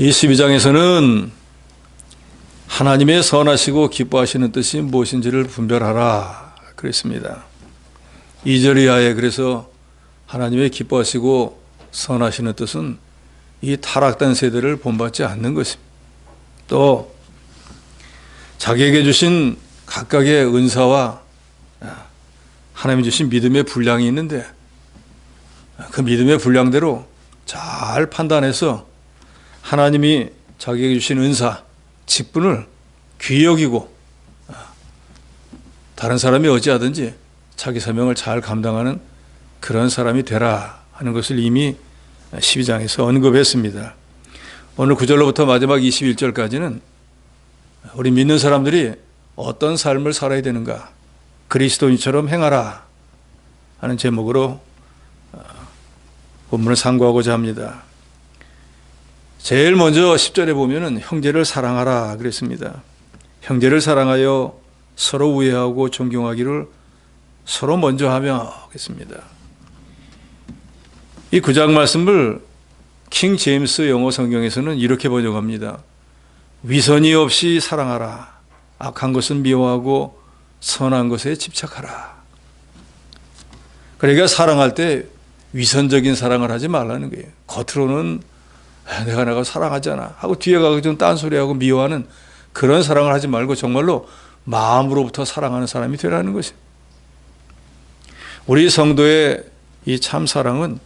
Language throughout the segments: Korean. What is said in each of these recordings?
이 12장에서는 하나님의 선하시고 기뻐하시는 뜻이 무엇인지를 분별하라 그랬습니다. 2절 이하에 그래서 하나님의 기뻐하시고 선하시는 뜻은 이 타락된 세대를 본받지 않는 것입니다. 또 자기에게 주신 각각의 은사와 하나님이 주신 믿음의 분량이 있는데 그 믿음의 분량대로 잘 판단해서 하나님이 자기에게 주신 은사, 직분을 귀히 여기고 다른 사람이 어찌하든지 자기 사명을 잘 감당하는 그런 사람이 되라 하는 것을 이미 12장에서 언급했습니다. 오늘 9절로부터 마지막 21절까지는 우리 믿는 사람들이 어떤 삶을 살아야 되는가, 그리스도인처럼 행하라 하는 제목으로 본문을 상고하고자 합니다. 제일 먼저 10절에 보면은 형제를 사랑하라 그랬습니다. 형제를 사랑하여 서로 우애하고 존경하기를 서로 먼저 하며 했습니다. 이 9장 말씀을 킹 제임스 영어 성경에서는 이렇게 번역합니다. 위선이 없이 사랑하라. 악한 것은 미워하고 선한 것에 집착하라. 그러니까 사랑할 때 위선적인 사랑을 하지 말라는 거예요. 겉으로는 내가 사랑하잖아 하고 뒤에 가서 좀 딴소리하고 미워하는 그런 사랑을 하지 말고 정말로 마음으로부터 사랑하는 사람이 되라는 것이에요. 우리 성도의 이 참 사랑은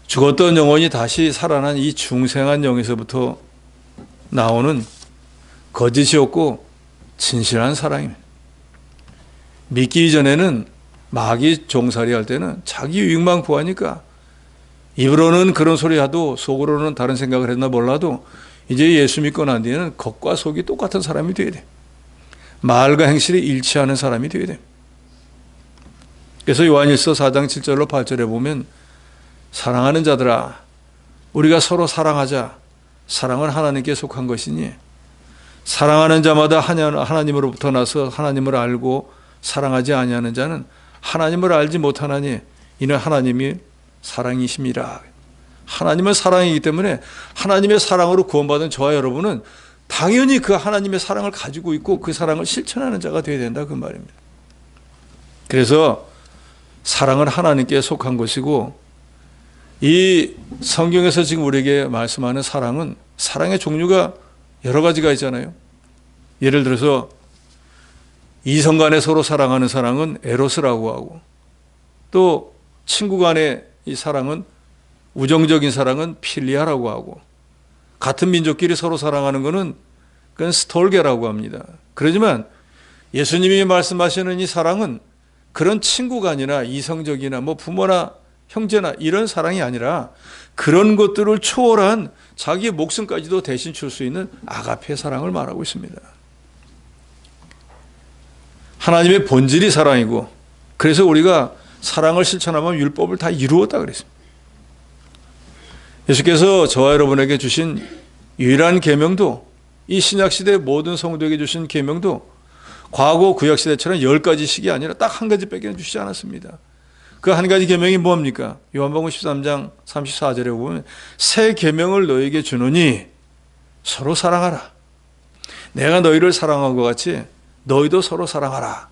죽었던 영혼이 다시 살아난 이 중생한 영에서부터 나오는 거짓이 없고 진실한 사랑입니다. 믿기 이전에는 마귀 종살이 할 때는 자기 유익만 구하니까 입으로는 그런 소리 하도 속으로는 다른 생각을 했나 몰라도 이제 예수 믿고 난 뒤에는 겉과 속이 똑같은 사람이 되어야 돼. 말과 행실이 일치하는 사람이 되어야 돼. 그래서 요한일서 4장 7절로 8절에 보면 사랑하는 자들아 우리가 서로 사랑하자. 사랑은 하나님께 속한 것이니 사랑하는 자마다 하나님으로부터 나서 하나님을 알고 사랑하지 아니하는 자는 하나님을 알지 못하나니 이는 하나님이 사랑이심이라. 하나님은 사랑이기 때문에 하나님의 사랑으로 구원받은 저와 여러분은 당연히 그 하나님의 사랑을 가지고 있고 그 사랑을 실천하는 자가 되어야 된다 그 말입니다. 그래서 사랑은 하나님께 속한 것이고 이 성경에서 지금 우리에게 말씀하는 사랑은 사랑의 종류가 여러 가지가 있잖아요. 예를 들어서 이성 간에 서로 사랑하는 사랑은 에로스라고 하고 또 친구 간의 이 사랑은 우정적인 사랑은 필리아라고 하고 같은 민족끼리 서로 사랑하는 것은 그건 스톨게라고 합니다. 그렇지만 예수님이 말씀하시는 이 사랑은 그런 친구 간이나 이성적이나 뭐 부모나 형제나 이런 사랑이 아니라 그런 것들을 초월한 자기의 목숨까지도 대신 줄 수 있는 아가페 사랑을 말하고 있습니다. 하나님의 본질이 사랑이고 그래서 우리가 사랑을 실천하면 율법을 다 이루었다 그랬습니다. 예수께서 저와 여러분에게 주신 유일한 계명도 이 신약시대 모든 성도에게 주신 계명도 과거 구약시대처럼 10가지씩이 아니라 딱 한 가지밖에 주시지 않았습니다. 그 한 가지 계명이 뭡니까? 요한복음 13장 34절에 보면 새 계명을 너에게 주노니 서로 사랑하라. 내가 너희를 사랑한 것 같이 너희도 서로 사랑하라.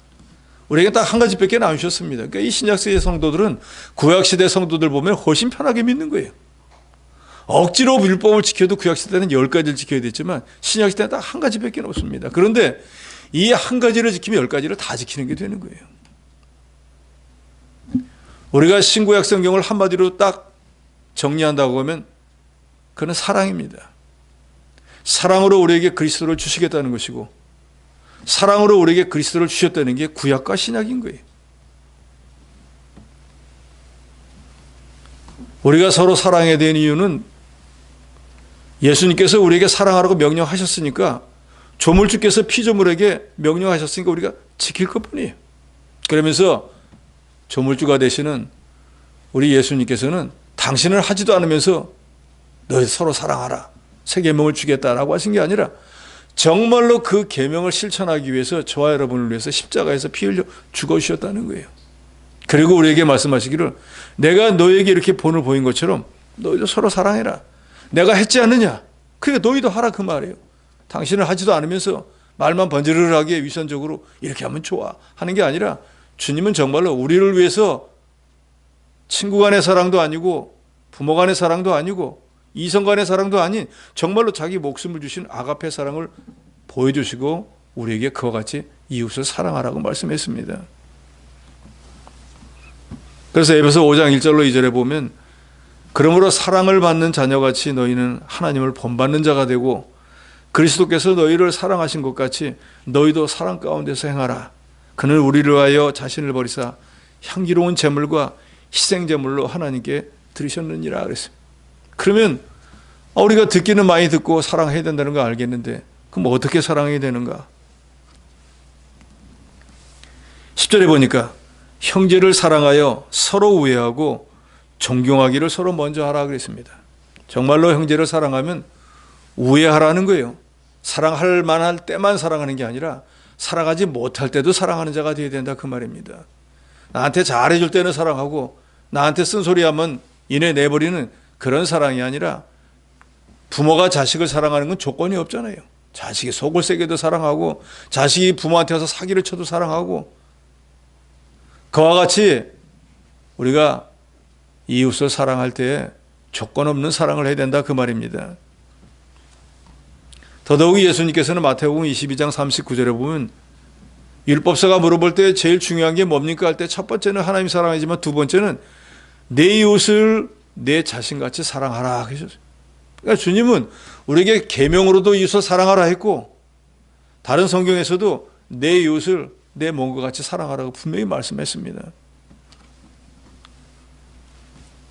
우리에게 딱 한 가지밖에 안 주셨습니다. 그러니까 이 신약시대 성도들은 구약시대 성도들 보면 훨씬 편하게 믿는 거예요. 억지로 율법을 지켜도 구약시대는 10가지를 지켜야 됐지만 신약시대는 딱 한 가지밖에 없습니다. 그런데 이 한 가지를 지키면 10가지를 다 지키는 게 되는 거예요. 우리가 신구약 성경을 한마디로 딱 정리한다고 하면 그건 사랑입니다. 사랑으로 우리에게 그리스도를 주시겠다는 것이고 사랑으로 우리에게 그리스도를 주셨다는 게 구약과 신약인 거예요. 우리가 서로 사랑해야 되는 이유는 예수님께서 우리에게 사랑하라고 명령하셨으니까 조물주께서 피조물에게 명령하셨으니까 우리가 지킬 것뿐이에요. 그러면서 조물주가 되시는 우리 예수님께서는 당신을 하지도 않으면서 너희 서로 사랑하라 새 계명을 주겠다라고 하신 게 아니라 정말로 그 계명을 실천하기 위해서 저와 여러분을 위해서 십자가에서 피 흘려 죽어주셨다는 거예요. 그리고 우리에게 말씀하시기를 내가 너에게 이렇게 본을 보인 것처럼 너희도 서로 사랑해라. 내가 했지 않느냐? 그러니까 너희도 하라 그 말이에요. 당신은 하지도 않으면서 말만 번지르르하게 위선적으로 이렇게 하면 좋아 하는 게 아니라 주님은 정말로 우리를 위해서 친구 간의 사랑도 아니고 부모 간의 사랑도 아니고 이성 간의 사랑도 아닌 정말로 자기 목숨을 주신 아가페 사랑을 보여주시고 우리에게 그와 같이 이웃을 사랑하라고 말씀했습니다. 그래서 에베소 5장 1절로 2절에 보면 그러므로 사랑을 받는 자녀같이 너희는 하나님을 본받는 자가 되고 그리스도께서 너희를 사랑하신 것 같이 너희도 사랑 가운데서 행하라. 그는 우리를 위하여 자신을 버리사 향기로운 제물과 희생제물로 하나님께 드리셨느니라 그랬어요. 그러면 우리가 듣기는 많이 듣고 사랑해야 된다는 거 알겠는데 그럼 어떻게 사랑해야 되는가? 10절에 보니까 형제를 사랑하여 서로 우애하고 존경하기를 서로 먼저 하라 그랬습니다. 정말로 형제를 사랑하면 우애하라는 거예요. 사랑할 만할 때만 사랑하는 게 아니라 사랑하지 못할 때도 사랑하는 자가 되어야 된다 그 말입니다. 나한테 잘해줄 때는 사랑하고 나한테 쓴소리하면 이내 내버리는 그런 사랑이 아니라 부모가 자식을 사랑하는 건 조건이 없잖아요. 자식이 속을 새겨도 사랑하고 자식이 부모한테 와서 사기를 쳐도 사랑하고 그와 같이 우리가 이웃을 사랑할 때 조건 없는 사랑을 해야 된다 그 말입니다. 더더욱이 예수님께서는 마태복음 22장 39절에 보면 율법사가 물어볼 때 제일 중요한 게 뭡니까 할 때 첫 번째는 하나님 사랑이지만 두 번째는 내 이웃을 내 자신같이 사랑하라 하셨어요. 그러니까 주님은 우리에게 계명으로도 이웃을 사랑하라 했고 다른 성경에서도 내 이웃을 내 몸과 같이 사랑하라고 분명히 말씀했습니다.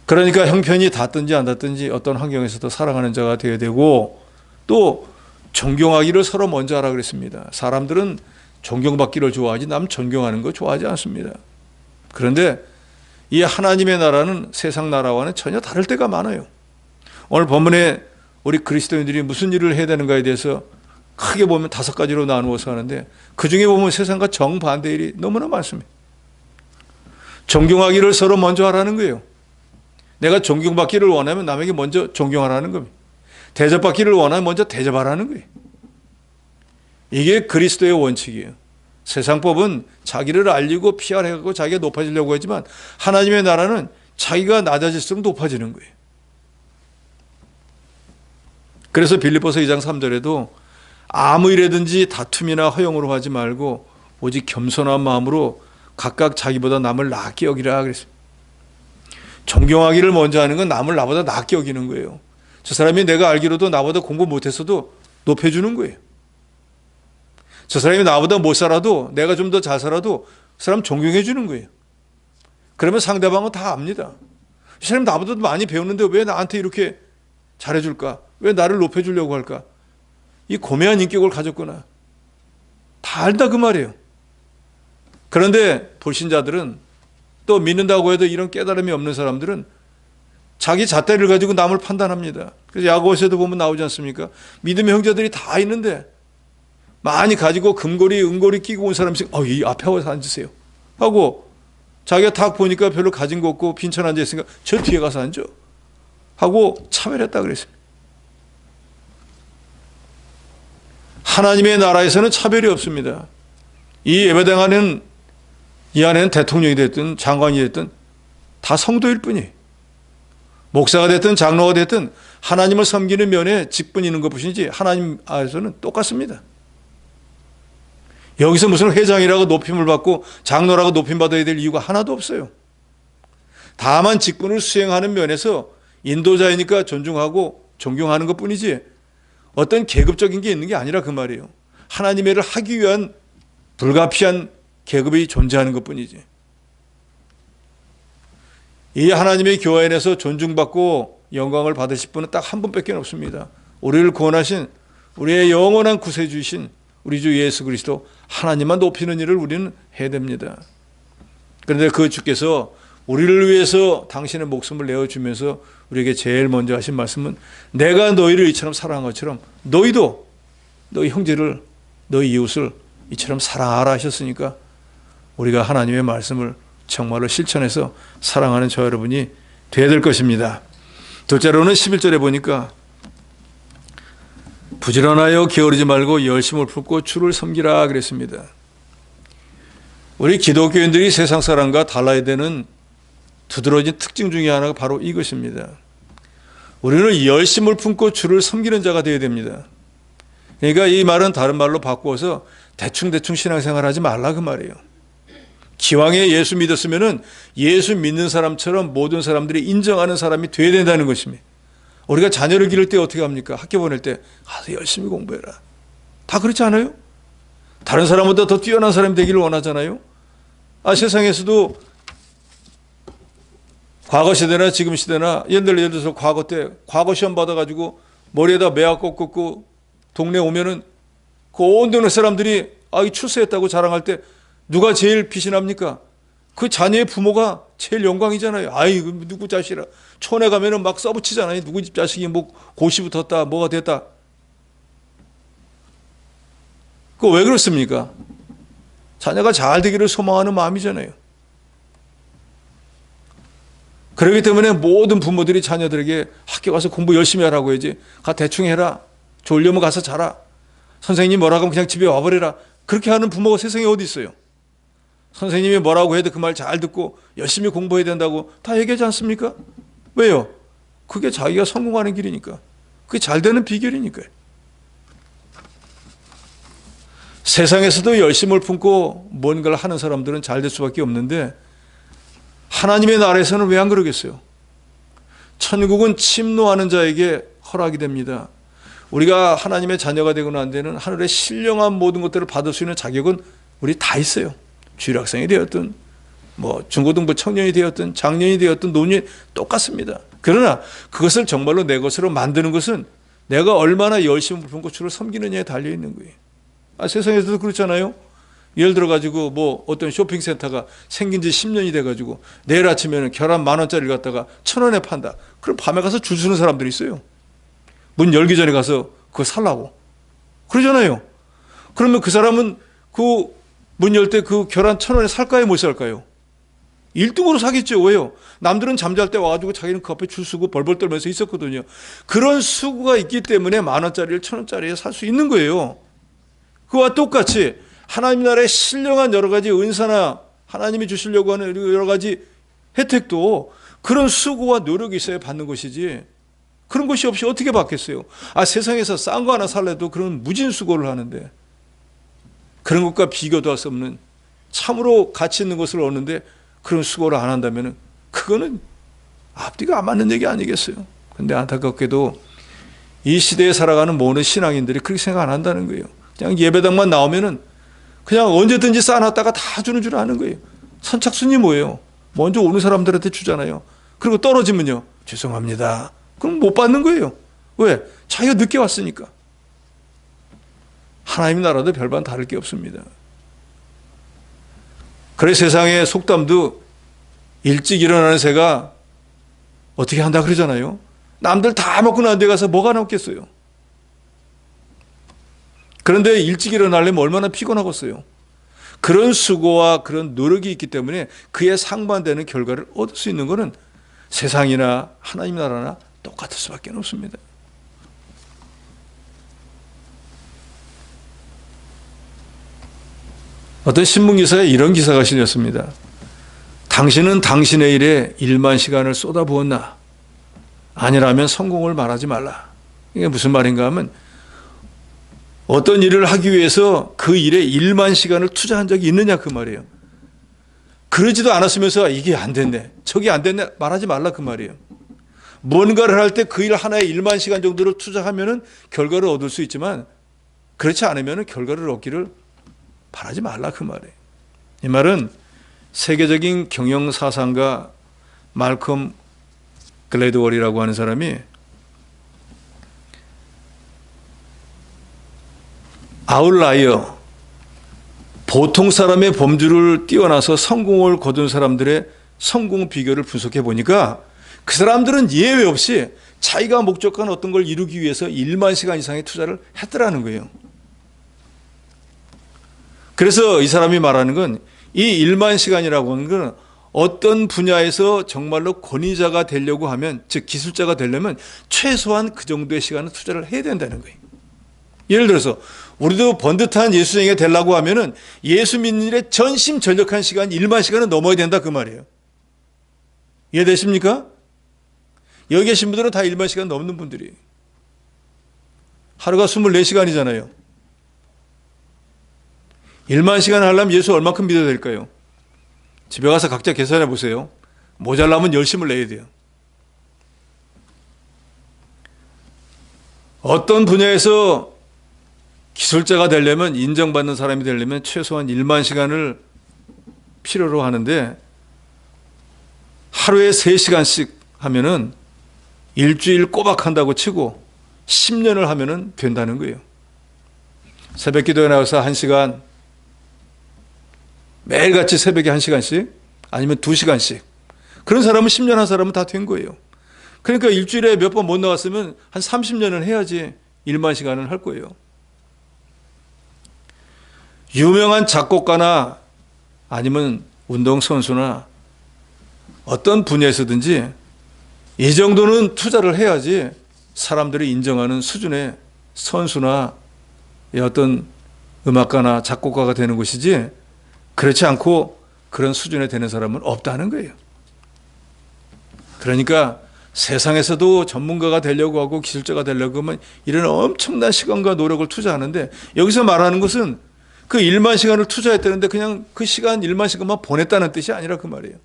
그러니까 형편이 닿든지 안 닿든지 어떤 환경에서도 사랑하는 자가 되어야 되고 또 존경하기를 서로 먼저 하라 그랬습니다. 사람들은 존경받기를 좋아하지 남 존경하는 거 좋아하지 않습니다. 그런데 이 하나님의 나라는 세상 나라와는 전혀 다를 때가 많아요. 오늘 본문에 우리 그리스도인들이 무슨 일을 해야 되는가에 대해서 크게 보면 5가지로 나누어서 하는데 그중에 보면 세상과 정반대 일이 너무나 많습니다. 존경하기를 서로 먼저 하라는 거예요. 내가 존경받기를 원하면 남에게 먼저 존경하라는 겁니다. 대접받기를 원하면 먼저 대접하라는 거예요. 이게 그리스도의 원칙이에요. 세상법은 자기를 알리고 PR해가지고 자기가 높아지려고 하지만 하나님의 나라는 자기가 낮아질수록 높아지는 거예요. 그래서 빌립보서 2장 3절에도 아무 일에든지 다툼이나 허용으로 하지 말고 오직 겸손한 마음으로 각각 자기보다 남을 낫게 여기라 그랬습니다. 존경하기를 먼저 하는 건 남을 나보다 낫게 여기는 거예요. 저 사람이 내가 알기로도 나보다 공부 못했어도 높여주는 거예요. 저 사람이 나보다 못 살아도 내가 좀 더 잘 살아도 그 사람 존경해 주는 거예요. 그러면 상대방은 다 압니다. 이 사람이 나보다 많이 배웠는데 왜 나한테 이렇게 잘해줄까? 왜 나를 높여주려고 할까? 이 고매한 인격을 가졌구나. 다 알다 그 말이에요. 그런데 불신자들은 또 믿는다고 해도 이런 깨달음이 없는 사람들은 자기 잣대를 가지고 남을 판단합니다. 그래서 야고보서도 보면 나오지 않습니까? 믿음의 형제들이 다 있는데 많이 가지고 금고리 은고리 끼고 온 사람씩 이 앞에 와서 앉으세요 하고 자기가 딱 보니까 별로 가진 거 없고 빈천에 앉아있으니까 저 뒤에 가서 앉아 하고 차별했다 그랬습니다. 하나님의 나라에서는 차별이 없습니다. 이 예배당하는 이 안에는 대통령이 됐든 장관이 됐든 다 성도일 뿐이에요. 목사가 됐든 장로가 됐든 하나님을 섬기는 면에 직분이 있는 것뿐이지 하나님 안에서는 똑같습니다. 여기서 무슨 회장이라고 높임을 받고 장로라고 높임 받아야 될 이유가 하나도 없어요. 다만 직분을 수행하는 면에서 인도자이니까 존중하고 존경하는 것뿐이지 어떤 계급적인 게 있는 게 아니라 그 말이에요. 하나님의 일을 하기 위한 불가피한 계급이 존재하는 것뿐이지. 이 하나님의 교회 안에서 존중받고 영광을 받으실 분은 딱 한 분밖에 없습니다. 우리를 구원하신 우리의 영원한 구세주이신 우리 주 예수 그리스도 하나님만 높이는 일을 우리는 해야 됩니다. 그런데 그 주께서 우리를 위해서 당신의 목숨을 내어주면서 우리에게 제일 먼저 하신 말씀은 내가 너희를 이처럼 사랑한 것처럼 너희도 너희 형제를 너희 이웃을 이처럼 사랑하라 하셨으니까 우리가 하나님의 말씀을 정말로 실천해서 사랑하는 저 여러분이 되어야 될 것입니다. 둘째로는 11절에 보니까 부지런하여 게으르지 말고 열심을 품고 주를 섬기라 그랬습니다. 우리 기독교인들이 세상 사람과 달라야 되는 두드러진 특징 중에 하나가 바로 이것입니다. 우리는 열심을 품고 주를 섬기는 자가 되어야 됩니다. 그러니까 이 말은 다른 말로 바꾸어서 대충 신앙생활하지 말라 그 말이에요. 기왕에 예수 믿었으면은 예수 믿는 사람처럼 모든 사람들이 인정하는 사람이 돼야 된다는 것입니다. 우리가 자녀를 기를 때 어떻게 합니까? 학교 보낼 때 가서 열심히 공부해라. 다 그렇지 않아요? 다른 사람보다 더 뛰어난 사람이 되기를 원하잖아요. 세상에서도 과거 시대나 지금 시대나 예를 들어서 과거 때 과거 시험 받아가지고 머리에다 매화 꽂고 동네 오면은 그 온 동네 사람들이 출세했다고 자랑할 때 누가 제일 빛이 납니까? 그 자녀의 부모가 제일 영광이잖아요. 누구 자식이라. 촌에 가면은 막 써붙이잖아요. 누구 집 자식이 뭐 고시 붙었다, 뭐가 됐다. 그거 왜 그렇습니까? 자녀가 잘 되기를 소망하는 마음이잖아요. 그렇기 때문에 모든 부모들이 자녀들에게 학교 가서 공부 열심히 하라고 해야지. 가 대충 해라. 졸려면 가서 자라. 선생님이 뭐라고 하면 그냥 집에 와버려라. 그렇게 하는 부모가 세상에 어디 있어요? 선생님이 뭐라고 해도 그 말 잘 듣고 열심히 공부해야 된다고 다 얘기하지 않습니까? 왜요? 그게 자기가 성공하는 길이니까. 그게 잘 되는 비결이니까요. 세상에서도 열심을 품고 뭔가를 하는 사람들은 잘 될 수밖에 없는데 하나님의 나라에서는 왜 안 그러겠어요? 천국은 침노하는 자에게 허락이 됩니다. 우리가 하나님의 자녀가 되고 난 데는 하늘의 신령한 모든 것들을 받을 수 있는 자격은 우리 다 있어요. 주일학생이 되었든 중고등부 청년이 되었든 장년이 되었든 노년이 똑같습니다. 그러나 그것을 정말로 내 것으로 만드는 것은 내가 얼마나 열심히 품고 주를 섬기느냐에 달려있는 거예요. 세상에서도 그렇잖아요. 예를 들어가지고 어떤 쇼핑센터가 생긴 지 10년이 돼가지고 내일 아침에는 계란 10,000원짜리를 갖다가 1,000원에 판다. 그럼 밤에 가서 줄 서는 사람들이 있어요. 문 열기 전에 가서 그거 살라고. 그러잖아요. 그러면 그 사람은 그 문 열 때 그 계란 1,000원에 살까요? 못 살까요? 1등으로 사겠죠. 왜요? 남들은 잠잘 때 와가지고 자기는 그 앞에 줄 서고 벌벌 떨면서 있었거든요. 그런 수고가 있기 때문에 10,000원짜리를 1,000원짜리에 살 수 있는 거예요. 그와 똑같이 하나님 나라의 신령한 여러 가지 은사나 하나님이 주시려고 하는 여러 가지 혜택도 그런 수고와 노력이 있어야 받는 것이지 그런 것이 없이 어떻게 받겠어요? 세상에서 싼 거 하나 살래도 그런 무진 수고를 하는데 그런 것과 비교도 할 수 없는 참으로 가치 있는 것을 얻는데 그런 수고를 안 한다면 그거는 앞뒤가 안 맞는 얘기 아니겠어요? 그런데 안타깝게도 이 시대에 살아가는 모든 신앙인들이 그렇게 생각 안 한다는 거예요. 그냥 예배당만 나오면은 그냥 언제든지 쌓아놨다가 다 주는 줄 아는 거예요. 선착순이 뭐예요? 먼저 오는 사람들한테 주잖아요. 그리고 떨어지면요. 죄송합니다. 그럼 못 받는 거예요. 왜? 자기가 늦게 왔으니까. 하나님 나라도 별반 다를 게 없습니다. 그래서 세상의 속담도 일찍 일어나는 새가 어떻게 한다 그러잖아요. 남들 다 먹고 난 데 가서 뭐가 남겠어요? 그런데 일찍 일어나려면 얼마나 피곤하겠어요. 그런 수고와 그런 노력이 있기 때문에 그에 상반되는 결과를 얻을 수 있는 것은 세상이나 하나님 나라나 똑같을 수밖에 없습니다. 어떤 신문기사에 이런 기사가 실렸습니다. 당신은 당신의 일에 1만 시간을 쏟아부었나? 아니라면 성공을 말하지 말라. 이게 무슨 말인가 하면 어떤 일을 하기 위해서 그 일에 1만 시간을 투자한 적이 있느냐 그 말이에요. 그러지도 않았으면서 이게 안 됐네, 저게 안 됐네 말하지 말라 그 말이에요. 뭔가를 할 때 그 일 하나에 1만 시간 정도를 투자하면은 결과를 얻을 수 있지만 그렇지 않으면 결과를 얻기를 바라지 말라 그 말이에요. 이 말은 세계적인 경영사상가 말컴 글래드월이라고 하는 사람이 아웃라이어, 보통 사람의 범주를 뛰어나서 성공을 거둔 사람들의 성공 비결을 분석해 보니까 그 사람들은 예외 없이 자기가 목적한 어떤 걸 이루기 위해서 1만 시간 이상의 투자를 했더라는 거예요. 그래서 이 사람이 말하는 건 이 1만 시간이라고 하는 건 어떤 분야에서 정말로 권위자가 되려고 하면, 즉 기술자가 되려면 최소한 그 정도의 시간을 투자를 해야 된다는 거예요. 예를 들어서 우리도 번듯한 예수쟁이가 되려고 하면은 예수 믿는 일에 전심전력한 시간 1만 시간은 넘어야 된다 그 말이에요. 이해되십니까? 여기 계신 분들은 다 1만 시간 넘는 분들이. 하루가 24시간이잖아요. 1만 시간 하려면 예수 얼마큼 믿어야 될까요? 집에 가서 각자 계산해 보세요. 모자라면 열심을 내야 돼요. 어떤 분야에서 기술자가 되려면, 인정받는 사람이 되려면 최소한 1만 시간을 필요로 하는데 하루에 3시간씩 하면은 일주일 꼬박 한다고 치고 10년을 하면은 된다는 거예요. 새벽 기도에 나와서 1시간, 매일같이 새벽에 1시간씩 아니면 2시간씩. 그런 사람은 10년 한 사람은 다 된 거예요. 그러니까 일주일에 몇 번 못 나왔으면 한 30년은 해야지 1만 시간을 할 거예요. 유명한 작곡가나 아니면 운동선수나 어떤 분야에서든지 이 정도는 투자를 해야지 사람들이 인정하는 수준의 선수나 어떤 음악가나 작곡가가 되는 것이지, 그렇지 않고 그런 수준에 되는 사람은 없다는 거예요. 그러니까 세상에서도 전문가가 되려고 하고 기술자가 되려고 하면 이런 엄청난 시간과 노력을 투자하는데, 여기서 말하는 것은 그 1만 시간을 투자했다는데 그냥 그 시간 1만 시간만 보냈다는 뜻이 아니라 그 말이에요.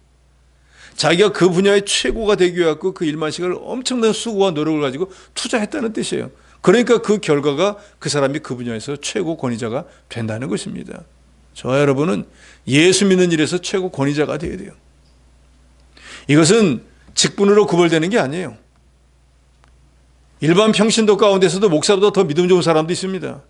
자기가 그 분야의 최고가 되기 위해 그 1만 시간을 엄청난 수고와 노력을 가지고 투자했다는 뜻이에요. 그러니까 그 결과가 그 사람이 그 분야에서 최고 권위자가 된다는 것입니다. 저와 여러분은 예수 믿는 일에서 최고 권위자가 되어야 돼요. 이것은 직분으로 구별되는 게 아니에요. 일반 평신도 가운데서도 목사보다 더 믿음 좋은 사람도 있습니다.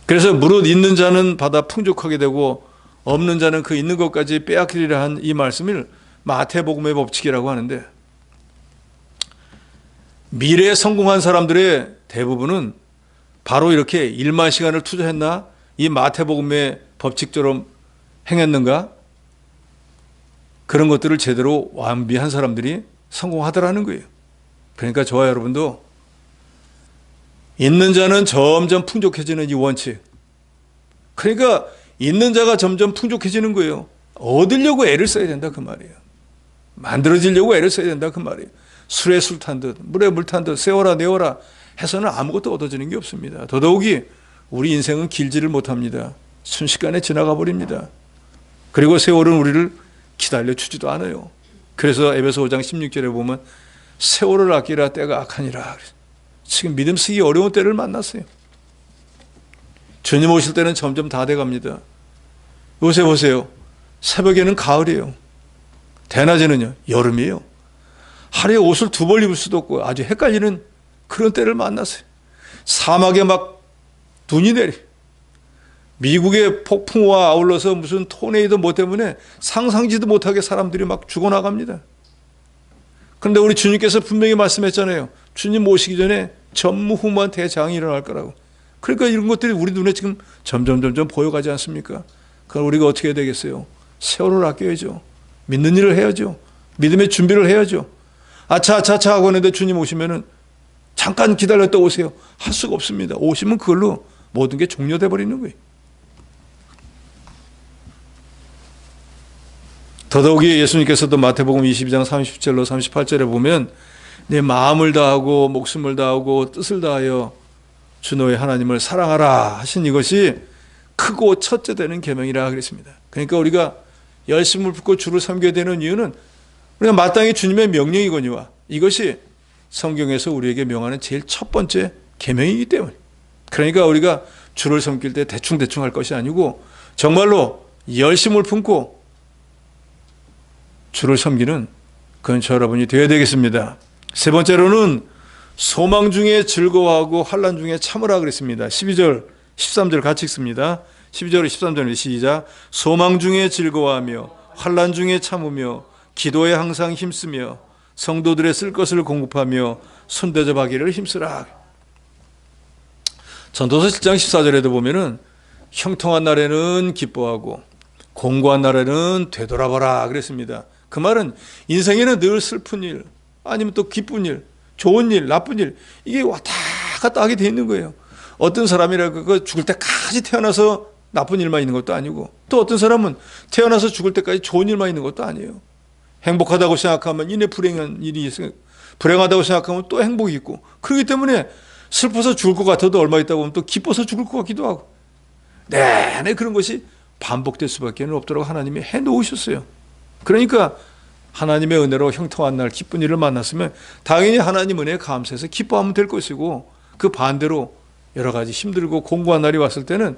그래서 무릇 있는 자는 받아 풍족하게 되고 없는 자는 그 있는 것까지 빼앗기리라 한 이 말씀을 마태복음의 법칙이라고 하는데, 미래에 성공한 사람들의 대부분은 바로 이렇게 1만 시간을 투자했나, 이 마태복음의 법칙처럼 행했는가, 그런 것들을 제대로 완비한 사람들이 성공하더라는 거예요. 그러니까 저와 여러분도 있는 자는 점점 풍족해지는 이 원칙, 그러니까 있는 자가 점점 풍족해지는 거예요. 얻으려고 애를 써야 된다 그 말이에요. 만들어지려고 애를 써야 된다 그 말이에요. 술에 술 탄 듯 물에 물 탄 듯 세워라 내워라 해서는 아무것도 얻어지는 게 없습니다. 더더욱이 우리 인생은 길지를 못합니다. 순식간에 지나가 버립니다. 그리고 세월은 우리를 기다려 주지도 않아요. 그래서 에베소 5장 16절에 보면 세월을 아끼라 때가 악하니라. 지금 믿음 쓰기 어려운 때를 만났어요. 주님 오실 때는 점점 다 돼갑니다. 요새 보세요. 새벽에는 가을이에요. 대낮에는요 여름이에요. 하루에 옷을 2벌 입을 수도 없고 아주 헷갈리는 그런 때를 만났어요. 사막에 막 눈이 내려. 미국의 폭풍우와 아울러서 무슨 토네이도 뭐 때문에 상상지도 못하게 사람들이 막 죽어나갑니다. 그런데 우리 주님께서 분명히 말씀했잖아요. 주님 오시기 전에 전무후무한 대장이 일어날 거라고. 그러니까 이런 것들이 우리 눈에 지금 점점 보여가지 않습니까? 그럼 우리가 어떻게 해야 되겠어요? 세월을 아껴야죠. 믿는 일을 해야죠. 믿음의 준비를 해야죠. 아차 하고 있는데 주님 오시면은 잠깐 기다렸다 오세요. 할 수가 없습니다. 오시면 그걸로 모든 게 종료돼 버리는 거예요. 더더욱이 예수님께서도 마태복음 22장 30절로 38절에 보면 내 마음을 다하고 목숨을 다하고 뜻을 다하여 주 너의 하나님을 사랑하라 하신 이것이 크고 첫째 되는 계명이라 그랬습니다. 그러니까 우리가 열심을 붓고 주를 섬겨야 되는 이유는 우리가 마땅히 주님의 명령이거니와 이것이 성경에서 우리에게 명하는 제일 첫 번째 계명이기 때문에, 그러니까 우리가 주를 섬길 때 대충 할 것이 아니고 정말로 열심을 품고 주를 섬기는 그런 저 여러분이 되어야 되겠습니다. 세 번째로는 소망 중에 즐거워하고 환난 중에 참으라 그랬습니다. 12절 13절 같이 읽습니다. 12절 13절 시작. 소망 중에 즐거워하며 환난 중에 참으며 기도에 항상 힘쓰며 성도들의 쓸 것을 공급하며 손대접하기를 힘쓰라. 전도서 7장 14절에도 보면은 형통한 날에는 기뻐하고 공고한 날에는 되돌아보라 그랬습니다. 그 말은 인생에는 늘 슬픈 일 아니면 또 기쁜 일 좋은 일, 나쁜 일, 이게 왔다 갔다 하게 돼 있는 거예요. 어떤 사람이라고 그 죽을 때까지 태어나서 나쁜 일만 있는 것도 아니고, 또 어떤 사람은 태어나서 죽을 때까지 좋은 일만 있는 것도 아니에요. 행복하다고 생각하면 이내 불행한 일이 있어요. 불행하다고 생각하면 또 행복이 있고, 그렇기 때문에 슬퍼서 죽을 것 같아도 얼마 있다 보면 또 기뻐서 죽을 것 같기도 하고, 내내 그런 것이 반복될 수밖에 없도록 하나님이 해놓으셨어요. 그러니까 하나님의 은혜로 형통한 날 기쁜 일을 만났으면 당연히 하나님 은혜에 감사해서 기뻐하면 될 것이고, 그 반대로 여러 가지 힘들고 공고한 날이 왔을 때는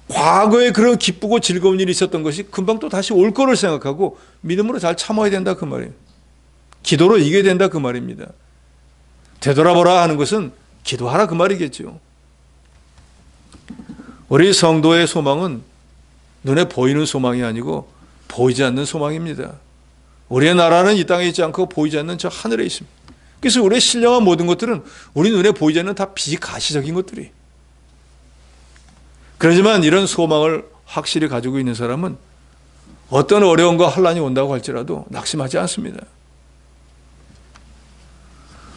과거에 그런 기쁘고 즐거운 일이 있었던 것이 금방 또 다시 올 거를 생각하고 믿음으로 잘 참아야 된다 그 말이에요. 기도로 이겨야 된다 그 말입니다. 되돌아보라 하는 것은 기도하라 그 말이겠죠. 우리 성도의 소망은 눈에 보이는 소망이 아니고 보이지 않는 소망입니다. 우리의 나라는 이 땅에 있지 않고 보이지 않는 저 하늘에 있습니다. 그래서 우리의 신령한 모든 것들은 우리 눈에 보이지 않는 다 비가시적인 것들이. 그렇지만 이런 소망을 확실히 가지고 있는 사람은 어떤 어려움과 환난이 온다고 할지라도 낙심하지 않습니다.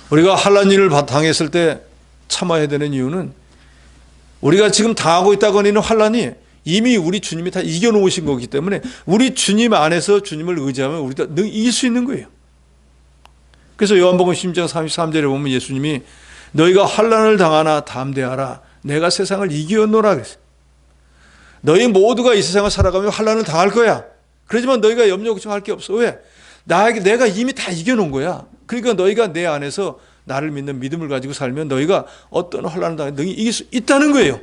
우리가 환난 일을 당했을 때 참아야 되는 이유는 우리가 지금 당하고 있다고 하는 환난이 이미 우리 주님이 다 이겨놓으신 거기 때문에 우리 주님 안에서 주님을 의지하면 우리도 늘 이길 수 있는 거예요. 그래서 요한복음 10장 33절에 보면 예수님이 너희가 환난을 당하나 담대하라 내가 세상을 이기었노라 그랬어요. 너희 모두가 이 세상을 살아가며 환난을 당할 거야. 그렇지만 너희가 염려 걱정할 게 없어. 왜? 내가 이미 다 이겨놓은 거야. 그러니까 너희가 내 안에서 나를 믿는 믿음을 가지고 살면 너희가 어떤 환난을 당해도 너희 이길 수 있다는 거예요.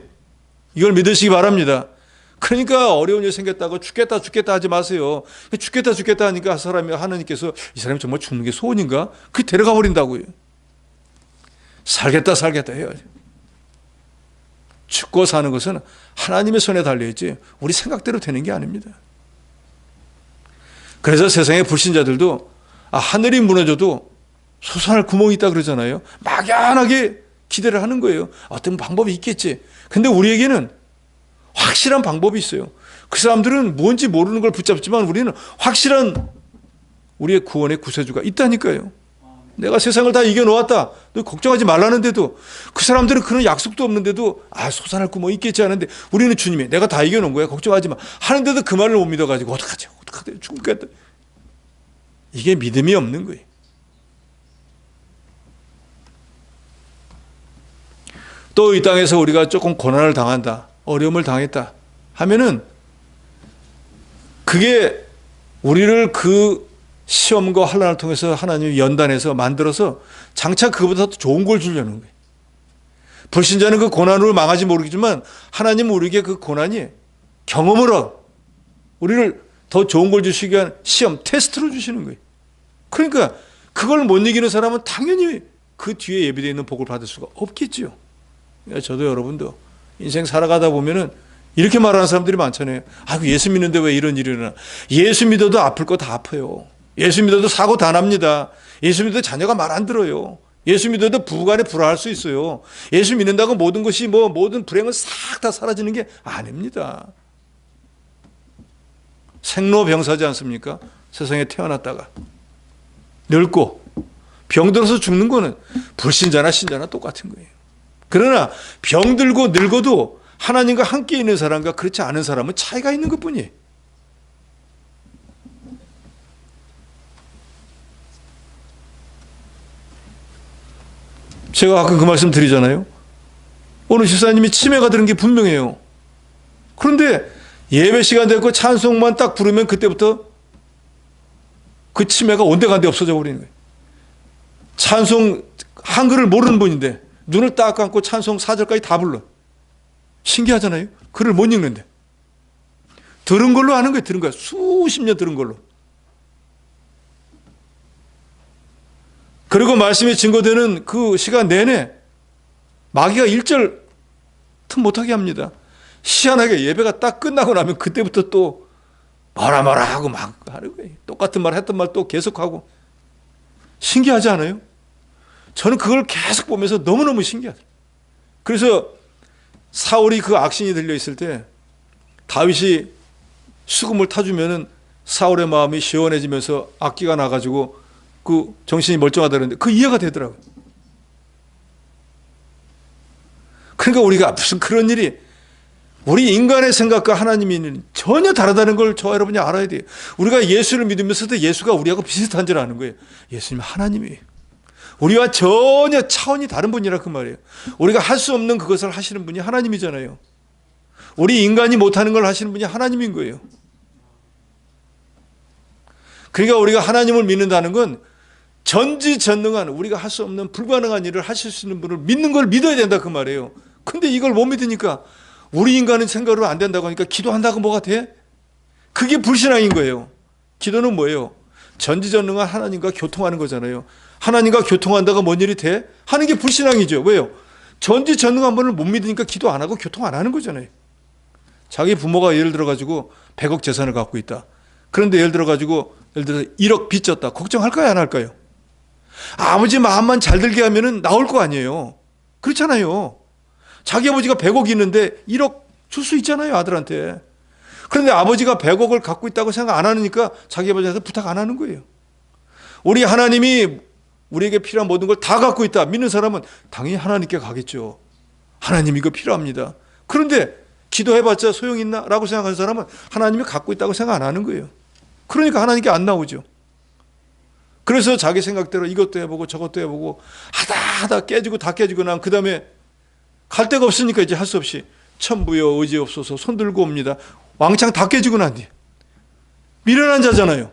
이걸 믿으시기 바랍니다. 그러니까 어려운 일 생겼다고 죽겠다 하지 마세요. 죽겠다 하니까 사람이 하나님께서 이 사람이 정말 죽는 게 소원인가? 그게 데려가 버린다고요. 살겠다 해야죠. 죽고 사는 것은 하나님의 손에 달려있지 우리 생각대로 되는 게 아닙니다. 그래서 세상의 불신자들도 하늘이 무너져도 솟아날 구멍이 있다 그러잖아요. 막연하게 기대를 하는 거예요. 어떤 방법이 있겠지. 근데 우리에게는 확실한 방법이 있어요. 그 사람들은 뭔지 모르는 걸 붙잡지만 우리는 확실한 우리의 구원의 구세주가 있다니까요. 내가 세상을 다 이겨놓았다. 너 걱정하지 말라는데도 그 사람들은 그런 약속도 없는데도 솟아날 구멍이 있겠지 하는데 우리는 주님이 내가 다 이겨놓은 거야. 걱정하지 마. 하는데도 그 말을 못 믿어가지고 어떡하지? 죽겠다. 이게 믿음이 없는 거예요. 또 이 땅에서 우리가 조금 고난을 당한다. 어려움을 당했다 하면은 그게 우리를 그 시험과 환난을 통해서 하나님이 연단해서 만들어서 장차 그보다 더 좋은 걸 주려는 거예요. 불신자는 그 고난으로 망하지 모르겠지만 하나님은 우리에게 그 고난이 경험으로 우리를 더 좋은 걸 주시기 위한 시험, 테스트로 주시는 거예요. 그러니까 그걸 못 이기는 사람은 당연히 그 뒤에 예비되어 있는 복을 받을 수가 없겠죠. 저도 여러분도 인생 살아가다 보면은 이렇게 말하는 사람들이 많잖아요. 예수 믿는데 왜 이런 일이 일어나? 예수 믿어도 아플 거 다 아파요. 예수 믿어도 사고 다 납니다. 예수 믿어도 자녀가 말 안 들어요. 예수 믿어도 부부간에 불화할 수 있어요. 예수 믿는다고 모든 것이 모든 불행은 싹 다 사라지는 게 아닙니다. 생로병사지 않습니까? 세상에 태어났다가 늙고 병들어서 죽는 거는 불신자나 신자나 똑같은 거예요. 그러나 병들고 늙어도 하나님과 함께 있는 사람과 그렇지 않은 사람은 차이가 있는 것뿐이에요. 제가 가끔 그 말씀 드리잖아요. 오늘 집사님이 치매가 드는 게 분명해요. 그런데 예배 시간 되고 찬송만 딱 부르면 그때부터 그 치매가 온데간데 없어져 버리는 거예요. 찬송 한글을 모르는 분인데 눈을 딱 감고 찬송 4절까지 다 불러. 신기하잖아요. 글을 못 읽는데. 들은 걸로 아는 거예요. 들은 거야. 수십 년 들은 걸로. 그리고 말씀이 증거되는 그 시간 내내 마귀가 1절 틈 못하게 합니다. 희한하게 예배가 딱 끝나고 나면 그때부터 또 뭐라 하고 막 하는 거예요. 똑같은 말 했던 말 또 계속하고. 신기하지 않아요? 저는 그걸 계속 보면서 너무너무 신기하더라고요. 그래서 사울이 그 악신이 들려있을 때 다윗이 수금을 타주면은 사울의 마음이 시원해지면서 악기가 나가지고 그 정신이 멀쩡하다 그러는데 그 이해가 되더라고요. 그러니까 우리가 무슨 그런 일이 우리 인간의 생각과 하나님이 전혀 다르다는 걸 저와 여러분이 알아야 돼요. 우리가 예수를 믿으면서도 예수가 우리하고 비슷한 줄 아는 거예요. 예수님은 하나님이에요. 우리와 전혀 차원이 다른 분이라 그 말이에요. 우리가 할 수 없는 그것을 하시는 분이 하나님이잖아요. 우리 인간이 못하는 걸 하시는 분이 하나님인 거예요. 그러니까 우리가 하나님을 믿는다는 건 전지전능한 우리가 할 수 없는 불가능한 일을 하실 수 있는 분을 믿는 걸 믿어야 된다 그 말이에요. 근데 이걸 못 믿으니까 우리 인간은 생각으로 안 된다고 하니까 기도한다고 뭐가 돼? 그게 불신앙인 거예요. 기도는 뭐예요? 전지전능한 하나님과 교통하는 거잖아요. 하나님과 교통한다고 뭔 일이 돼? 하는 게 불신앙이죠. 왜요? 전지전능한 분을 못 믿으니까 기도 안 하고 교통 안 하는 거잖아요. 자기 부모가 예를 들어가지고 100억 재산을 갖고 있다. 그런데 예를 들어가지고 1억 빚졌다. 걱정할까요? 안 할까요? 아버지 마음만 잘 들게 하면은 나올 거 아니에요. 그렇잖아요. 자기 아버지가 100억 있는데 1억 줄 수 있잖아요, 아들한테. 그런데 아버지가 100억을 갖고 있다고 생각 안 하니까 자기 아버지한테 부탁 안 하는 거예요. 우리 하나님이 우리에게 필요한 모든 걸 다 갖고 있다 믿는 사람은 당연히 하나님께 가겠죠. 하나님 이거 필요합니다. 그런데 기도해봤자 소용있나? 라고 생각하는 사람은 하나님이 갖고 있다고 생각 안 하는 거예요. 그러니까 하나님께 안 나오죠. 그래서 자기 생각대로 이것도 해보고 저것도 해보고 하다 깨지고 다 깨지고 난 그 다음에 갈 데가 없으니까 이제 할 수 없이 천부여 의지 없어서 손 들고 옵니다. 왕창 다 깨지고 난 뒤 미련한 자잖아요.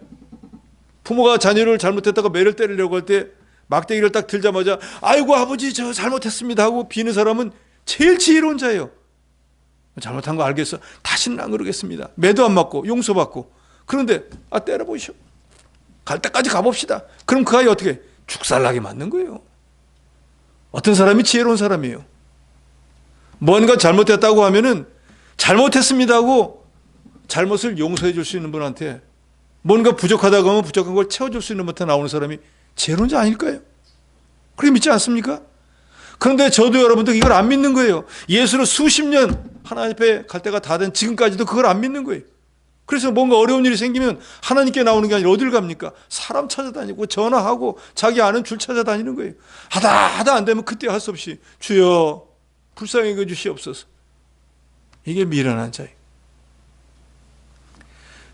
부모가 자녀를 잘못했다가 매를 때리려고 할 때 막대기를 딱 들자마자 아이고 아버지 저 잘못했습니다 하고 비는 사람은 제일 지혜로운 자예요. 잘못한 거 알겠어. 다시는 안 그러겠습니다. 매도 안 맞고 용서받고. 그런데 때려보시오. 갈 때까지 가봅시다. 그럼 그 아이 어떻게 죽살나게 맞는 거예요. 어떤 사람이 지혜로운 사람이에요. 뭔가 잘못했다고 하면은 잘못했습니다 하고 잘못을 용서해 줄 수 있는 분한테 뭔가 부족하다고 하면 부족한 걸 채워줄 수 있는 분한테 나오는 사람이 지혜로운 자 아닐까요? 그렇게 믿지 않습니까? 그런데 저도 여러분들 이걸 안 믿는 거예요. 예수를 수십 년 하나님 앞에 갈 때가 다 된 지금까지도 그걸 안 믿는 거예요. 그래서 뭔가 어려운 일이 생기면 하나님께 나오는 게 아니라 어딜 갑니까? 사람 찾아다니고 전화하고 자기 아는 줄 찾아다니는 거예요. 하다 안 되면 그때 할 수 없이 주여 불쌍히 여겨 주시옵소서. 이게 미련한 자예요.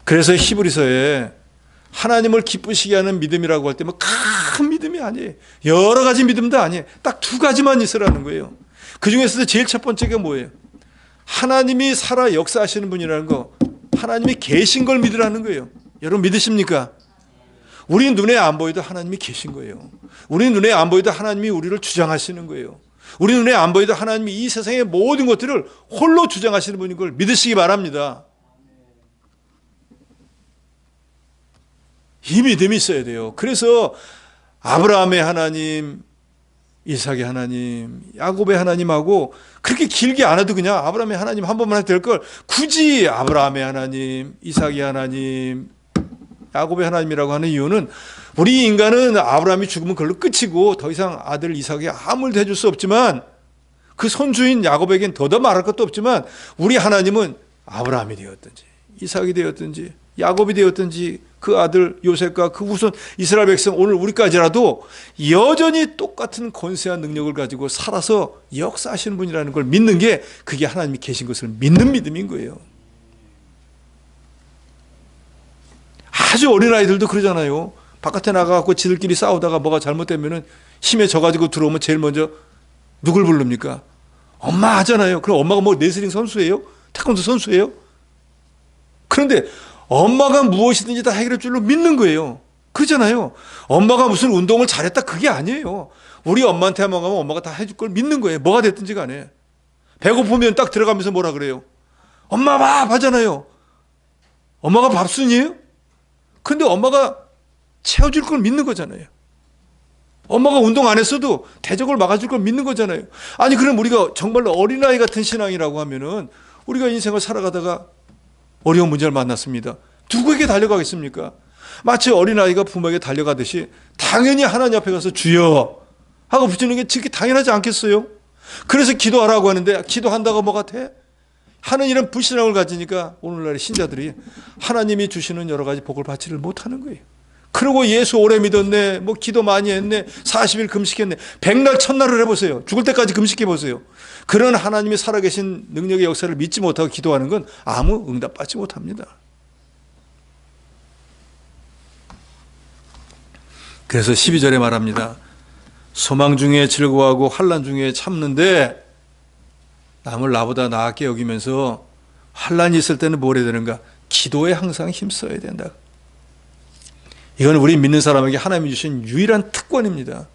그래서 히브리서에 하나님을 기쁘시게 하는 믿음이라고 할 때 뭐 큰 믿음이 아니에요. 여러 가지 믿음도 아니에요. 딱 두 가지만 있으라는 거예요. 그 중에서도 제일 첫 번째가 뭐예요? 하나님이 살아 역사하시는 분이라는 거, 하나님이 계신 걸 믿으라는 거예요. 여러분 믿으십니까? 우리 눈에 안 보여도 하나님이 계신 거예요. 우리 눈에 안 보여도 하나님이 우리를 주장하시는 거예요. 우리 눈에 안 보여도 하나님이 이 세상의 모든 것들을 홀로 주장하시는 분인 걸 믿으시기 바랍니다. 이 믿음이 있어야 돼요. 그래서 아브라함의 하나님, 이삭의 하나님, 야곱의 하나님하고 그렇게 길게 안 해도 그냥 아브라함의 하나님 한 번만 해도 될 걸 굳이 아브라함의 하나님, 이삭의 하나님, 야곱의 하나님이라고 하는 이유는 우리 인간은 아브라함이 죽으면 그걸로 끝이고 더 이상 아들 이삭에게 아무것도 해줄 수 없지만 그 손주인 야곱에겐 더더 말할 것도 없지만 우리 하나님은 아브라함이 되었든지 이삭이 되었든지 야곱이 되었든지 그 아들 요셉과 그 후손 이스라엘 백성 오늘 우리까지라도 여전히 똑같은 권세한 능력을 가지고 살아서 역사하시는 분이라는 걸 믿는 게 그게 하나님이 계신 것을 믿는 믿음인 거예요. 아주 어린아이들도 그러잖아요. 바깥에 나가서 지들끼리 싸우다가 뭐가 잘못되면은 힘에 져가지고 들어오면 제일 먼저 누굴 부릅니까? 엄마 하잖아요. 그럼 엄마가 뭐 레슬링 선수예요? 태권도 선수예요? 그런데 엄마가 무엇이든지 다 해결할 줄로 믿는 거예요. 그러잖아요. 엄마가 무슨 운동을 잘했다 그게 아니에요. 우리 엄마한테 한번 가면 엄마가 다 해줄 걸 믿는 거예요. 뭐가 됐든지 간에. 배고프면 딱 들어가면서 뭐라 그래요? 엄마 밥 하잖아요. 엄마가 밥순이에요? 근데 엄마가 채워줄 걸 믿는 거잖아요. 엄마가 운동 안 했어도 대적을 막아줄 걸 믿는 거잖아요. 아니 그럼 우리가 정말로 어린아이 같은 신앙이라고 하면은 우리가 인생을 살아가다가 어려운 문제를 만났습니다. 누구에게 달려가겠습니까? 마치 어린아이가 부모에게 달려가듯이 당연히 하나님 앞에 가서 주여 하고 부르는 게 지극히 당연하지 않겠어요? 그래서 기도하라고 하는데 기도한다고 뭐가 돼? 하는 이런 불신앙을 가지니까 오늘날의 신자들이 하나님이 주시는 여러 가지 복을 받지를 못하는 거예요. 그리고 예수 오래 믿었네, 뭐 기도 많이 했네, 40일 금식했네, 백날 첫날을 해보세요. 죽을 때까지 금식해보세요. 그런 하나님이 살아계신 능력의 역사를 믿지 못하고 기도하는 건 아무 응답받지 못합니다. 그래서 12절에 말합니다. 소망 중에 즐거워하고 환난 중에 참는데, 남을 나보다 나았게 여기면서 환난이 있을 때는 뭘 해야 되는가? 기도에 항상 힘써야 된다. 이건 우리 믿는 사람에게 하나님이 주신 유일한 특권입니다.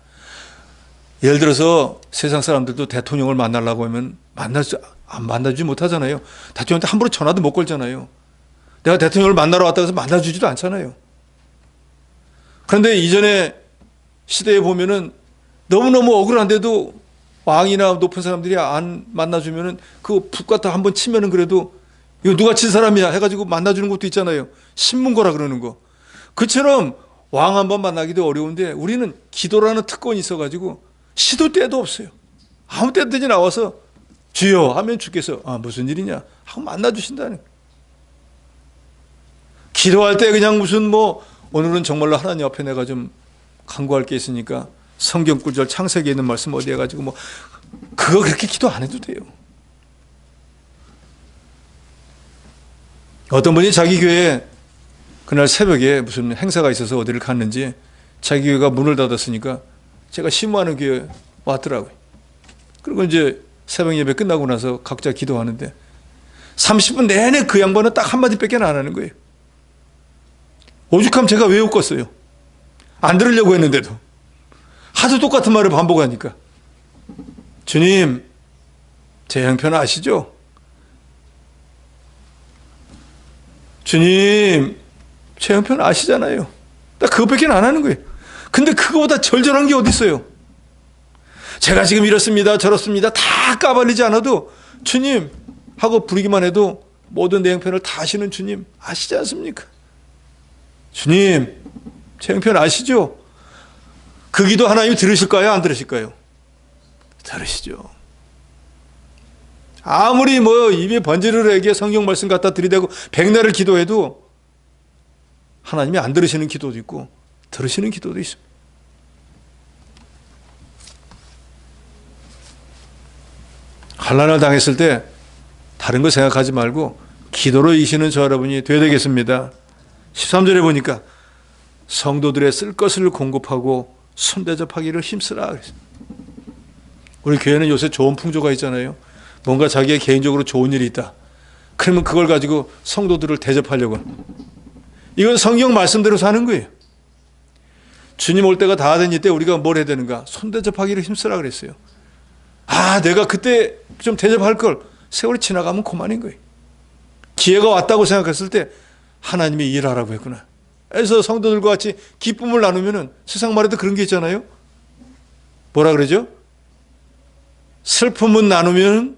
예를 들어서 세상 사람들도 대통령을 만나려고 하면 만나주지 못하잖아요. 대통령한테 함부로 전화도 못 걸잖아요. 내가 대통령을 만나러 왔다고 해서 만나주지도 않잖아요. 그런데 이전에 시대에 보면은 너무너무 억울한데도 왕이나 높은 사람들이 안 만나주면은 그 북 갖다 한번 치면은 그래도 이거 누가 친 사람이야 해가지고 만나주는 것도 있잖아요. 신문고라 그러는 거. 그처럼 왕 한번 만나기도 어려운데 우리는 기도라는 특권이 있어가지고 시도 때도 없어요. 아무 때든지 나와서 주여 하면 주께서 무슨 일이냐 하고 만나주신다는. 기도할 때 그냥 무슨 오늘은 정말로 하나님 앞에 내가 좀 간구할 게 있으니까 성경 구절 창세기에 있는 말씀 어디 해가지고 그거 그렇게 기도 안 해도 돼요. 어떤 분이 자기 교회에 그날 새벽에 무슨 행사가 있어서 어디를 갔는지 자기 교회가 문을 닫았으니까 제가 신무하는 교회에 왔더라고요. 그리고 이제 새벽 예배 끝나고 나서 각자 기도하는데 30분 내내 그 양반은 딱 한마디밖에 안 하는 거예요. 오죽하면 제가 왜 웃겠어요. 안 들으려고 했는데도 하도 똑같은 말을 반복하니까. 주님, 제 형편 아시죠? 주님, 제 형편 아시잖아요. 딱 그것밖에 안 하는 거예요. 근데 그거보다 절절한 게 어디 있어요? 제가 지금 이렇습니다, 저렇습니다 다 까발리지 않아도 주님 하고 부르기만 해도 모든 내 형편을 다 아시는 주님 아시지 않습니까? 주님, 제 형편 아시죠? 그 기도 하나님이 들으실까요? 안 들으실까요? 들으시죠. 아무리 입에 번지를 해게 성경 말씀 갖다 들이대고 백날을 기도해도 하나님이 안 들으시는 기도도 있고 들으시는 기도도 있습니다. 환난을 당했을 때 다른 거 생각하지 말고 기도로 이기시는 저 여러분이 되어야 되겠습니다. 13절에 보니까 성도들의 쓸 것을 공급하고 손대접하기를 힘쓰라 그랬습니다. 우리 교회는 요새 좋은 풍조가 있잖아요. 뭔가 자기의 개인적으로 좋은 일이 있다. 그러면 그걸 가지고 성도들을 대접하려고. 이건 성경 말씀대로 사는 거예요. 주님 올 때가 다 된 이때 우리가 뭘 해야 되는가? 손대접하기를 힘쓰라 그랬어요. 내가 그때 좀 대접할 걸. 세월이 지나가면 그만인 거예요. 기회가 왔다고 생각했을 때 하나님이 일하라고 했구나. 그래서 성도들과 같이 기쁨을 나누면은 세상 말에도 그런 게 있잖아요. 뭐라 그러죠? 슬픔은 나누면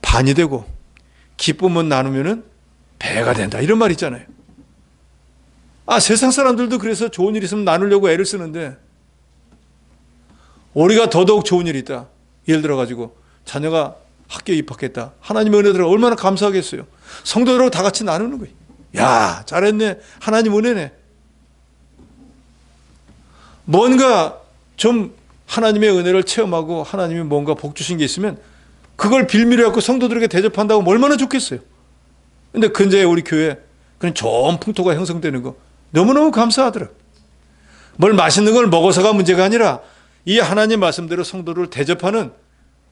반이 되고 기쁨은 나누면 배가 된다. 이런 말 있잖아요. 세상 사람들도 그래서 좋은 일 있으면 나누려고 애를 쓰는데 우리가 더더욱 좋은 일이 있다. 예를 들어가지고 자녀가 학교에 입학했다. 하나님의 은혜들을 얼마나 감사하겠어요. 성도들하고 다 같이 나누는 거예요. 야, 잘했네. 하나님 은혜네. 뭔가 좀 하나님의 은혜를 체험하고 하나님이 뭔가 복 주신 게 있으면 그걸 빌미로 해서 성도들에게 대접한다고 얼마나 좋겠어요. 근데 근저에 우리 교회 그런 좋은 풍토가 형성되는 거 너무너무 감사하더라. 뭘 맛있는 걸 먹어서가 문제가 아니라 이 하나님 말씀대로 성도를 대접하는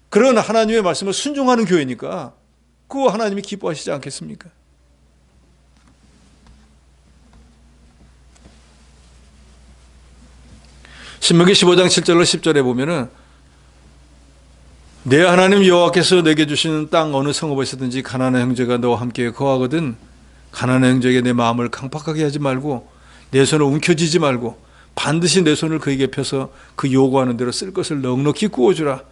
그런 하나님의 말씀을 순종하는 교회니까 그거 하나님이 기뻐하시지 않겠습니까? 신명기 15장 7절로 10절에 보면은 내 하나님 여호와께서 내게 주시는 땅 어느 성읍에서든지 가나안 형제가 너와 함께 거하거든 가나안 형제에게 내 마음을 강팍하게 하지 말고 내 손을 움켜쥐지 말고 반드시 내 손을 그에게 펴서 그 요구하는 대로 쓸 것을 넉넉히 구워주라.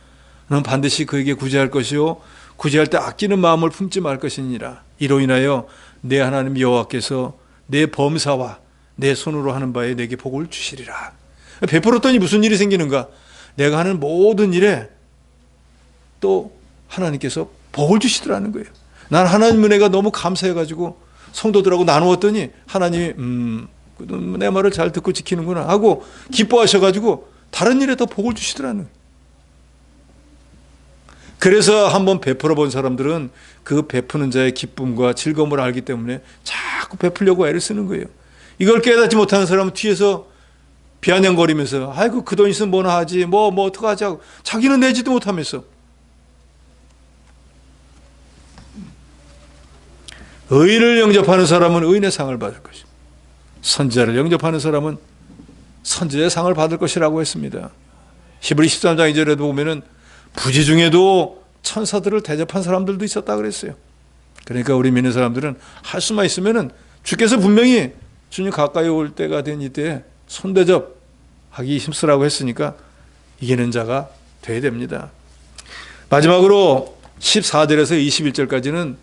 너는 반드시 그에게 구제할 것이요 구제할 때 아끼는 마음을 품지 말 것이니라. 이로 인하여 내 하나님 여호와께서 내 범사와 내 손으로 하는 바에 내게 복을 주시리라. 베풀었더니 무슨 일이 생기는가? 내가 하는 모든 일에 또 하나님께서 복을 주시더라는 거예요. 난 하나님 은혜가 너무 감사해가지고 성도들하고 나누었더니 하나님이 내 말을 잘 듣고 지키는구나 하고 기뻐하셔가지고 다른 일에 더 복을 주시더라는 거예요. 그래서 한번 베풀어 본 사람들은 그 베푸는 자의 기쁨과 즐거움을 알기 때문에 자꾸 베풀려고 애를 쓰는 거예요. 이걸 깨닫지 못하는 사람은 뒤에서 비아냥거리면서 아이고 그 돈 있으면 뭐나 하지 뭐 어떡하지 하고 자기는 내지도 못하면서. 의인을 영접하는 사람은 의인의 상을 받을 것입니다. 선지자를 영접하는 사람은 선지자의 상을 받을 것이라고 했습니다. 히브리 13장 2절에도 보면은 부지 중에도 천사들을 대접한 사람들도 있었다 그랬어요. 그러니까 우리 믿는 사람들은 할 수만 있으면은 주께서 분명히 주님 가까이 올 때가 된 이때에 손대접하기 힘쓰라고 했으니까 이기는 자가 되어야 됩니다. 마지막으로 14절에서 21절까지는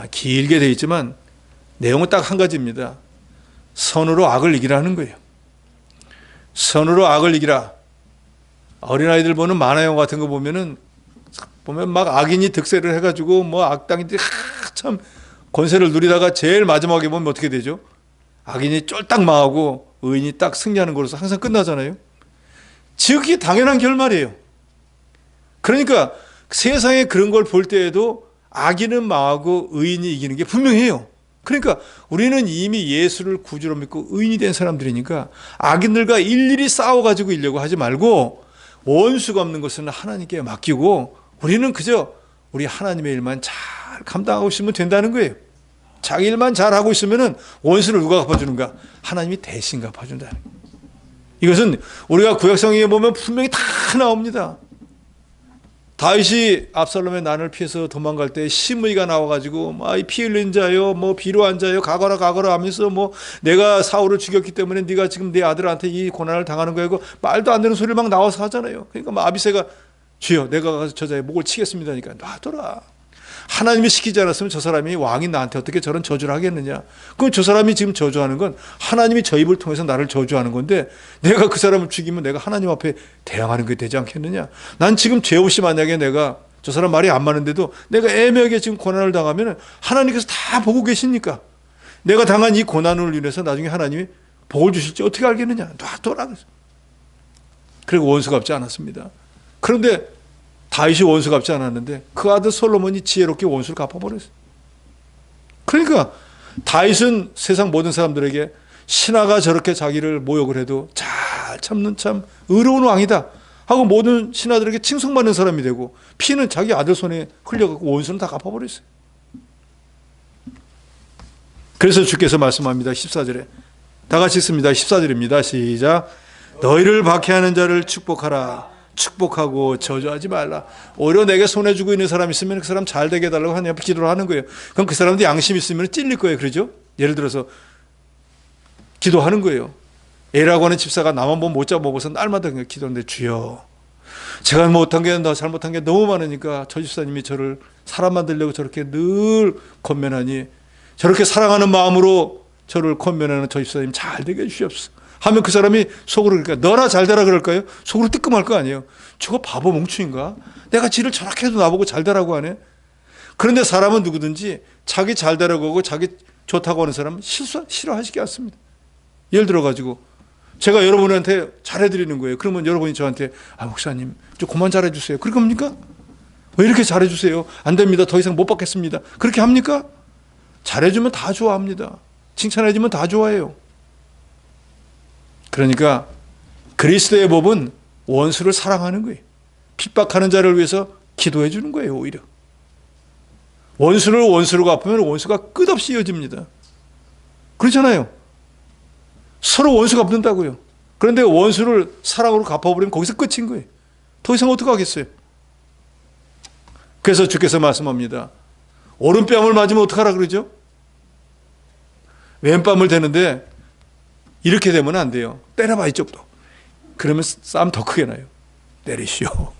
길게 되어 있지만 내용은 딱 한 가지입니다. 선으로 악을 이기라는 거예요. 선으로 악을 이기라. 어린아이들 보는 만화 영화 같은 거 보면 막 악인이 득세를 해가지고 뭐 악당이들이 참 권세를 누리다가 제일 마지막에 보면 어떻게 되죠? 악인이 쫄딱 망하고 의인이 딱 승리하는 거로서 항상 끝나잖아요. 지극히 당연한 결말이에요. 그러니까 세상에 그런 걸 볼 때에도 악인은 망하고 의인이 이기는 게 분명해요. 그러니까 우리는 이미 예수를 구주로 믿고 의인이 된 사람들이니까 악인들과 일일이 싸워가지고 이려고 하지 말고 원수가 없는 것은 하나님께 맡기고 우리는 그저 우리 하나님의 일만 잘 감당하고 있으면 된다는 거예요. 자기 일만 잘하고 있으면 원수를 누가 갚아주는가? 하나님이 대신 갚아준다는 거예요. 이것은 우리가 구약성경에 보면 분명히 다 나옵니다. 다윗이 압살롬의 난을 피해서 도망갈 때 심의가 나와가지고 피 흘린 자요, 비루한 자요, 가거라 하면서 내가 사울을 죽였기 때문에 네가 지금 내 아들한테 이 고난을 당하는 거야. 말도 안 되는 소리를 막 나와서 하잖아요. 그러니까 아비새가 주여 내가 가서 저 자의 목을 치겠습니다. 그러니까 놔둬라. 하나님이 시키지 않았으면 저 사람이 왕인 나한테 어떻게 저런 저주를 하겠느냐. 그럼 저 사람이 지금 저주하는 건 하나님이 저 입을 통해서 나를 저주하는 건데 내가 그 사람을 죽이면 내가 하나님 앞에 대항하는 게 되지 않겠느냐. 난 지금 죄 없이 만약에 내가 저 사람 말이 안 맞는데도 내가 애매하게 지금 고난을 당하면 하나님께서 다 보고 계시니까 내가 당한 이 고난을 인해서 나중에 하나님이 복을 주실지 어떻게 알겠느냐. 놔둬라. 그리고 원수 갚지 않았습니다. 그런데 다윗이 원수 갚지 않았는데 그 아들 솔로몬이 지혜롭게 원수를 갚아버렸어요. 그러니까 다윗은 세상 모든 사람들에게 신하가 저렇게 자기를 모욕을 해도 잘 참는 참 의로운 왕이다 하고 모든 신하들에게 칭송받는 사람이 되고 피는 자기 아들 손에 흘려가고 원수는 다 갚아버렸어요. 그래서 주께서 말씀합니다. 14절에 다 같이 읽습니다. 14절입니다. 시작. 너희를 박해하는 자를 축복하라. 축복하고 저주하지 말라. 오히려 내게 손해주고 있는 사람 있으면 그 사람 잘 되게 해달라고 하나님 앞에 기도를 하는 거예요. 그럼 그 사람도 양심 있으면 찔릴 거예요. 그러죠? 예를 들어서 기도하는 거예요. A라고 하는 집사가 나만 보면 못 잡아먹어서 날마다 기도하는데 주여 제가 잘못한 게 너무 많으니까 저 집사님이 저를 사람 만들려고 저렇게 늘 권면하니 저렇게 사랑하는 마음으로 저를 권면하는 저 집사님 잘 되게 해주시옵소서 하면 그 사람이 속으로 그러니까 너나 잘 되라 그럴까요? 속으로 뜨끔할 거 아니에요. 저거 바보 멍충인가? 내가 지를 저렇게 해도 나보고 잘 되라고 하네. 그런데 사람은 누구든지 자기 잘 되라고 하고 자기 좋다고 하는 사람은 싫어하시지 않습니다. 예를 들어가지고 제가 여러분한테 잘해드리는 거예요. 그러면 여러분이 저한테 목사님 좀 그만 잘해주세요. 그럴 겁니까? 왜 이렇게 잘해주세요? 안 됩니다. 더 이상 못 받겠습니다. 그렇게 합니까? 잘해주면 다 좋아합니다. 칭찬해주면 다 좋아해요. 그러니까 그리스도의 법은 원수를 사랑하는 거예요. 핍박하는 자를 위해서 기도해 주는 거예요. 오히려 원수를 원수로 갚으면 원수가 끝없이 이어집니다. 그렇잖아요. 서로 원수 갚는다고요. 그런데 원수를 사랑으로 갚아버리면 거기서 끝인 거예요. 더 이상 어떻게 하겠어요? 그래서 주께서 말씀합니다. 오른뺨을 맞으면 어떡하라 그러죠? 왼뺨을 대는데 이렇게 되면 안 돼요. 때려봐 이쪽도. 그러면 싸움 더 크게 나요. 때리시오.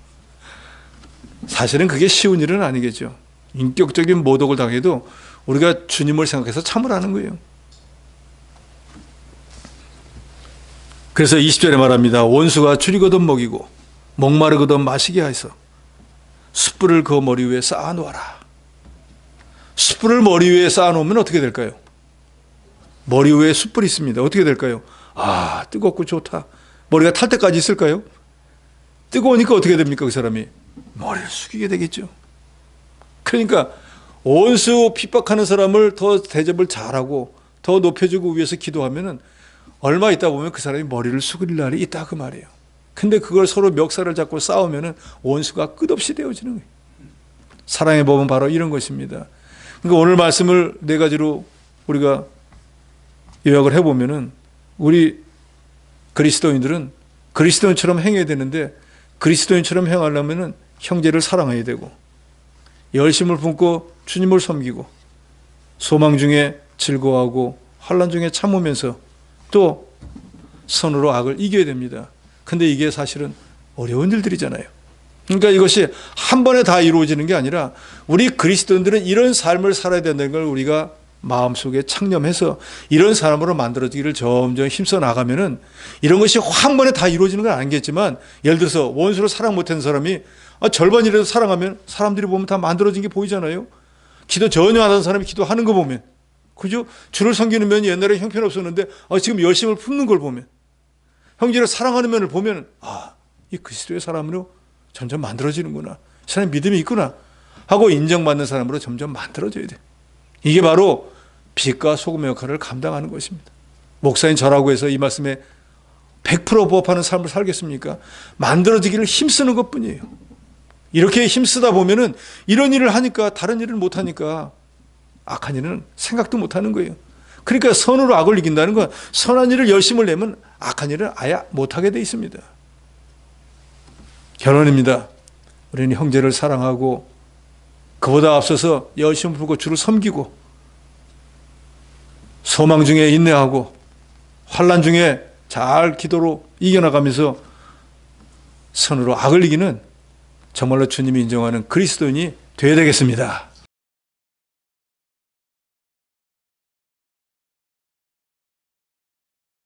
사실은 그게 쉬운 일은 아니겠죠. 인격적인 모독을 당해도 우리가 주님을 생각해서 참으라는 거예요. 그래서 20절에 말합니다. 원수가 줄이거든 먹이고 목마르거든 마시게 하여서 숯불을 그 머리 위에 쌓아놓아라. 숯불을 머리 위에 쌓아놓으면 어떻게 될까요? 머리 위에 숯불이 있습니다. 어떻게 될까요? 아, 뜨겁고 좋다. 머리가 탈 때까지 있을까요? 뜨거우니까 어떻게 됩니까? 그 사람이 머리를 숙이게 되겠죠. 그러니까 원수 핍박하는 사람을 더 대접을 잘하고 더 높여주고 위해서 기도하면은 얼마 있다 보면 그 사람이 머리를 숙일 날이 있다 그 말이에요. 근데 그걸 서로 멱살을 잡고 싸우면은 원수가 끝없이 되어지는 거예요. 사랑의 법은 바로 이런 것입니다. 그러니까 오늘 말씀을 네 가지로 우리가 요약을 해보면은 우리 그리스도인들은 그리스도인처럼 행해야 되는데 그리스도인처럼 행하려면은 형제를 사랑해야 되고 열심을 품고 주님을 섬기고 소망 중에 즐거워하고 환난 중에 참으면서 또 선으로 악을 이겨야 됩니다. 근데 이게 사실은 어려운 일들이잖아요. 그러니까 이것이 한 번에 다 이루어지는 게 아니라 우리 그리스도인들은 이런 삶을 살아야 된다는 걸 우리가 마음속에 창념해서 이런 사람으로 만들어지기를 점점 힘써 나가면은 이런 것이 한 번에 다 이루어지는 건 아니겠지만 예를 들어서 원수를 사랑 못하는 사람이 절반이라도 사랑하면 사람들이 보면 다 만들어진 게 보이잖아요. 기도 전혀 안 하는 사람이 기도하는 거 보면 그죠? 주를 섬기는 면이 옛날에 형편없었는데 지금 열심을 품는 걸 보면 형제를 사랑하는 면을 보면 이 그리스도의 사람으로 점점 만들어지는구나. 이 사람이 믿음이 있구나 하고 인정받는 사람으로 점점 만들어져야 돼. 이게 바로 빛과 소금의 역할을 감당하는 것입니다. 목사님 저라고 해서 이 말씀에 100% 부합하는 삶을 살겠습니까? 만들어지기를 힘쓰는 것뿐이에요. 이렇게 힘쓰다 보면은 이런 일을 하니까 다른 일을 못하니까 악한 일은 생각도 못하는 거예요. 그러니까 선으로 악을 이긴다는 건 선한 일을 열심을 내면 악한 일을 아예 못하게 돼 있습니다. 결론입니다. 우리는 형제를 사랑하고 그보다 앞서서 열심을 품고 주를 섬기고 소망 중에 인내하고 환난 중에 잘 기도로 이겨나가면서 선으로 악을 이기는 정말로 주님이 인정하는 그리스도인이 되어야 되겠습니다.